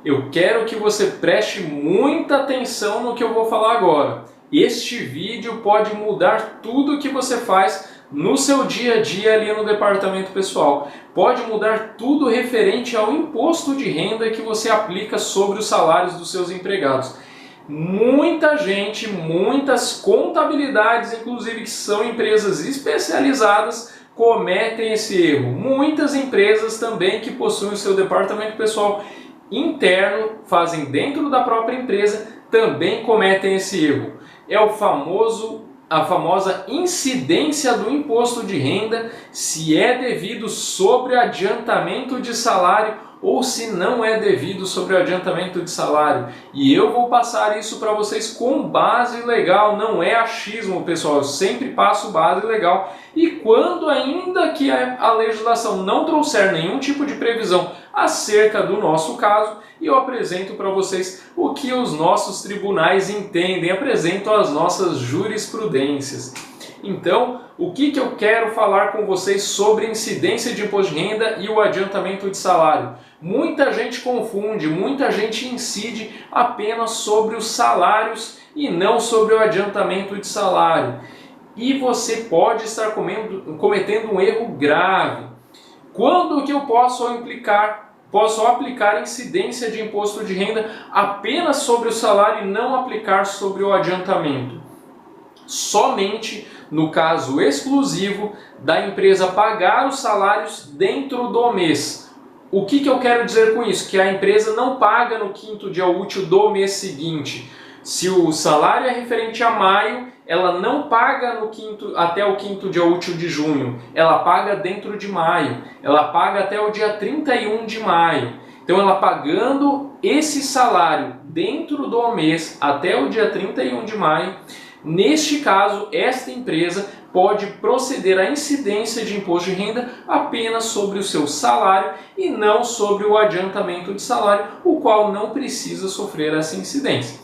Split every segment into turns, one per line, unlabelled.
eu quero que você preste muita atenção no que eu vou falar agora. Este vídeo pode mudar tudo o que você faz no seu dia a dia ali no departamento pessoal. Pode mudar tudo referente ao imposto de renda que você aplica sobre os salários dos seus empregados. Muita gente, muitas contabilidades, inclusive que são empresas especializadas, cometem esse erro. Muitas empresas também que possuem o seu departamento pessoal interno, fazem dentro da própria empresa, também cometem esse erro. É a famosa incidência do imposto de renda, se é devido sobre adiantamento de salário ou se não é devido sobre o adiantamento de salário. E eu vou passar isso para vocês com base legal, não é achismo, pessoal, eu sempre passo base legal. E quando ainda que a legislação não trouxer nenhum tipo de previsão acerca do nosso caso, eu apresento para vocês o que os nossos tribunais entendem, apresento as nossas jurisprudências. Então, o que eu quero falar com vocês sobre incidência de imposto de renda e o adiantamento de salário? Muita gente confunde, muita gente incide apenas sobre os salários e não sobre o adiantamento de salário. E você pode estar cometendo um erro grave. Quando que eu posso aplicar incidência de imposto de renda apenas sobre o salário e não aplicar sobre o adiantamento? Somente no caso exclusivo da empresa pagar os salários dentro do mês. O que eu quero dizer com isso? Que a empresa não paga no quinto dia útil do mês seguinte. Se o salário é referente a maio, ela não paga até o quinto dia útil de junho. Ela paga dentro de maio. Ela paga até o dia 31 de maio. Então ela pagando esse salário dentro do mês até o dia 31 de maio, neste caso, esta empresa pode proceder à incidência de imposto de renda apenas sobre o seu salário e não sobre o adiantamento de salário, o qual não precisa sofrer essa incidência.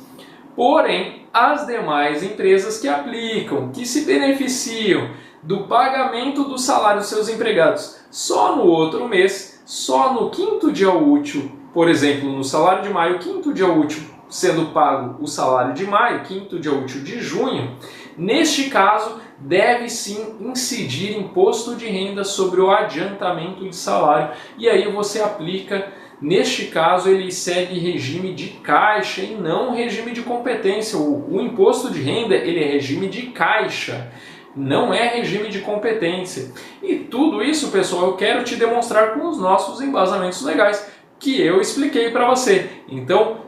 Porém, as demais empresas que aplicam, que se beneficiam do pagamento do salário dos seus empregados só no outro mês, só no quinto dia útil, por exemplo, no salário de maio, quinto dia útil, sendo pago o salário de maio, quinto dia útil de junho, neste caso deve sim incidir imposto de renda sobre o adiantamento de salário. E aí você aplica, neste caso ele segue regime de caixa e não regime de competência. O imposto de renda ele é regime de caixa, não é regime de competência. E tudo isso, pessoal, eu quero te demonstrar com os nossos embasamentos legais que eu expliquei para você. Então,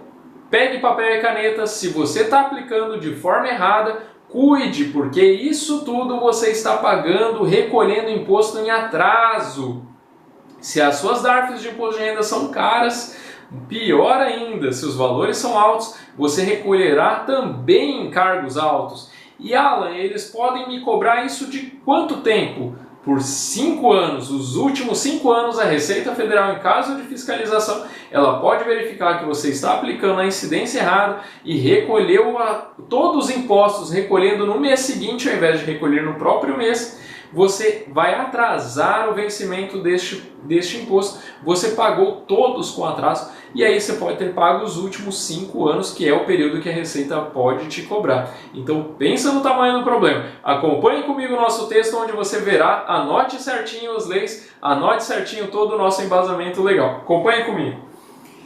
pegue papel e caneta, se você está aplicando de forma errada, cuide, porque isso tudo você está pagando, recolhendo imposto em atraso. Se as suas DARFs de imposto de renda são caras, pior ainda, se os valores são altos, você recolherá também encargos altos. E Alan, eles podem me cobrar isso de quanto tempo? Por 5 anos, os últimos 5 anos, a Receita Federal, em caso de fiscalização, ela pode verificar que você está aplicando a incidência errada e recolheu todos os impostos, recolhendo no mês seguinte, ao invés de recolher no próprio mês, você vai atrasar o vencimento deste imposto. Você pagou todos com atraso e aí você pode ter pago os últimos 5 anos, que é o período que a Receita pode te cobrar. Então pensa no tamanho do problema. Acompanhe comigo o nosso texto onde você verá, anote certinho as leis, anote certinho todo o nosso embasamento legal. Acompanhe comigo.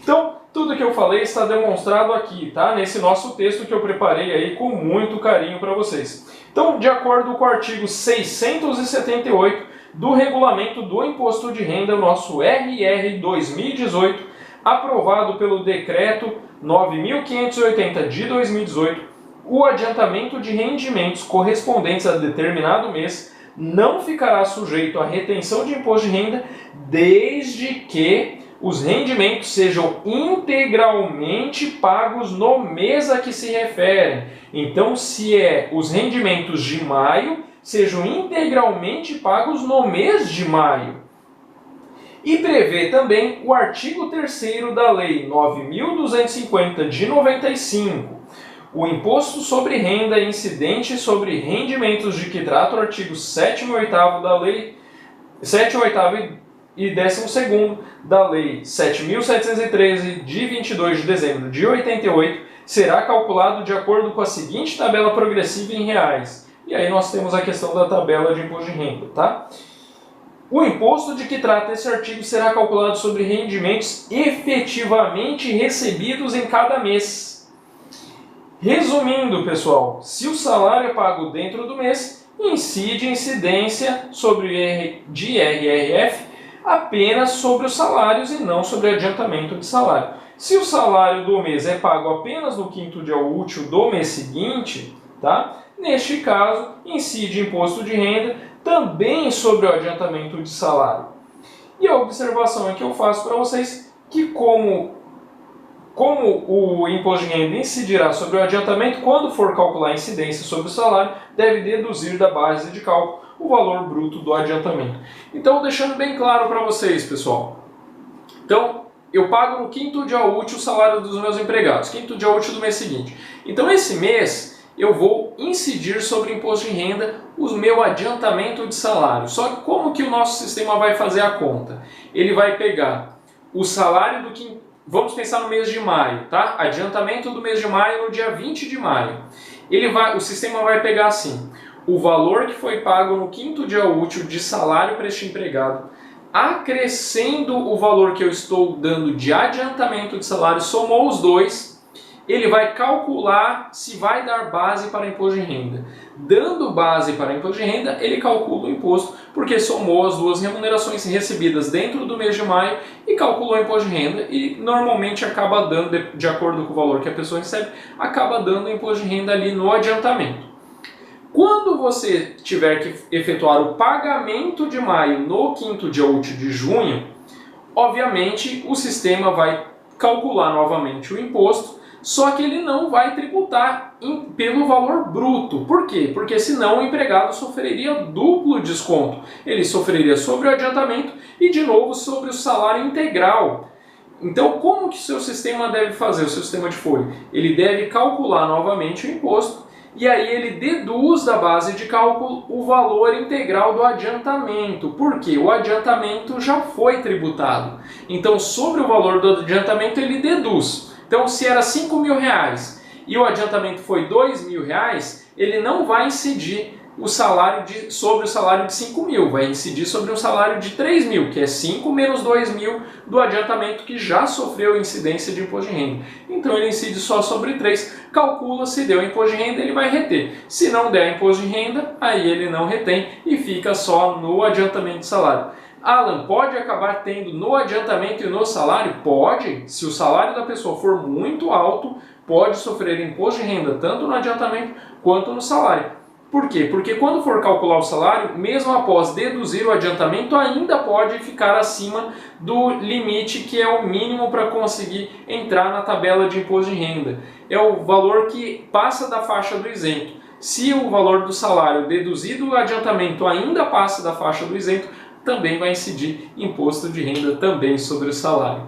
Então, tudo que eu falei está demonstrado aqui, tá? Nesse nosso texto que eu preparei aí com muito carinho para vocês. Então, de acordo com o artigo 678 do Regulamento do Imposto de Renda, o nosso RR 2018, aprovado pelo Decreto 9.580 de 2018, o adiantamento de rendimentos correspondentes a determinado mês não ficará sujeito à retenção de imposto de renda desde que os rendimentos sejam integralmente pagos no mês a que se referem. Então, se os rendimentos de maio, sejam integralmente pagos no mês de maio. E prevê também o artigo 3º da Lei 9.250 de 95. O imposto sobre renda incidente sobre rendimentos de que trata o artigo 7º e 8º da Lei 7º, 8º e 12º da Lei 7.713, de 22 de dezembro de 88, será calculado de acordo com a seguinte tabela progressiva em reais. E aí nós temos a questão da tabela de imposto de renda, tá? O imposto de que trata esse artigo será calculado sobre rendimentos efetivamente recebidos em cada mês. Resumindo, pessoal, se o salário é pago dentro do mês, incide incidência de IRRF apenas sobre os salários e não sobre adiantamento de salário. Se o salário do mês é pago apenas no 5º dia útil do mês seguinte, tá? Neste caso, incide imposto de renda também sobre o adiantamento de salário. E a observação que eu faço para vocês que como o imposto de renda incidirá sobre o adiantamento, quando for calcular a incidência sobre o salário, deve deduzir da base de cálculo o valor bruto do adiantamento. Então, deixando bem claro para vocês, pessoal. Então, eu pago no 5º dia útil o salário dos meus empregados, 5º dia útil do mês seguinte. Então, esse mês eu vou incidir sobre o imposto de renda o meu adiantamento de salário. Só que como que o nosso sistema vai fazer a conta? Ele vai pegar o salário do que... Vamos pensar no mês de maio, tá? Adiantamento do mês de maio no dia 20 de maio. O sistema vai pegar assim, o valor que foi pago no 5º dia útil de salário para este empregado, acrescendo o valor que eu estou dando de adiantamento de salário, somou os dois, ele vai calcular se vai dar base para imposto de renda. Dando base para imposto de renda, ele calcula o imposto, porque somou as duas remunerações recebidas dentro do mês de maio e calculou o imposto de renda e normalmente acaba dando, de acordo com o valor que a pessoa recebe, acaba dando o imposto de renda ali no adiantamento. Quando você tiver que efetuar o pagamento de maio no 5º dia útil de junho, obviamente o sistema vai calcular novamente o imposto, só que ele não vai tributar pelo valor bruto. Por quê? Porque senão o empregado sofreria duplo desconto. Ele sofreria sobre o adiantamento e de novo sobre o salário integral. Então como que o seu sistema deve fazer, o seu sistema de folha? Ele deve calcular novamente o imposto e aí ele deduz da base de cálculo o valor integral do adiantamento. Por quê? O adiantamento já foi tributado. Então sobre o valor do adiantamento ele deduz. Então, se era R$5.000 e o adiantamento foi R$2.000, ele não vai incidir sobre o salário de 5.000, vai incidir sobre um salário de 3.000, que é 5 menos 2.000 do adiantamento que já sofreu incidência de imposto de renda. Então, ele incide só sobre 3, calcula, se deu imposto de renda, ele vai reter. Se não der imposto de renda, aí ele não retém e fica só no adiantamento de salário. Alan, pode acabar tendo no adiantamento e no salário? Pode. Se o salário da pessoa for muito alto, pode sofrer imposto de renda tanto no adiantamento quanto no salário. Por quê? Porque quando for calcular o salário, mesmo após deduzir o adiantamento, ainda pode ficar acima do limite que é o mínimo para conseguir entrar na tabela de imposto de renda. É o valor que passa da faixa do isento. Se o valor do salário deduzido o adiantamento ainda passa da faixa do isento, também vai incidir imposto de renda também sobre o salário.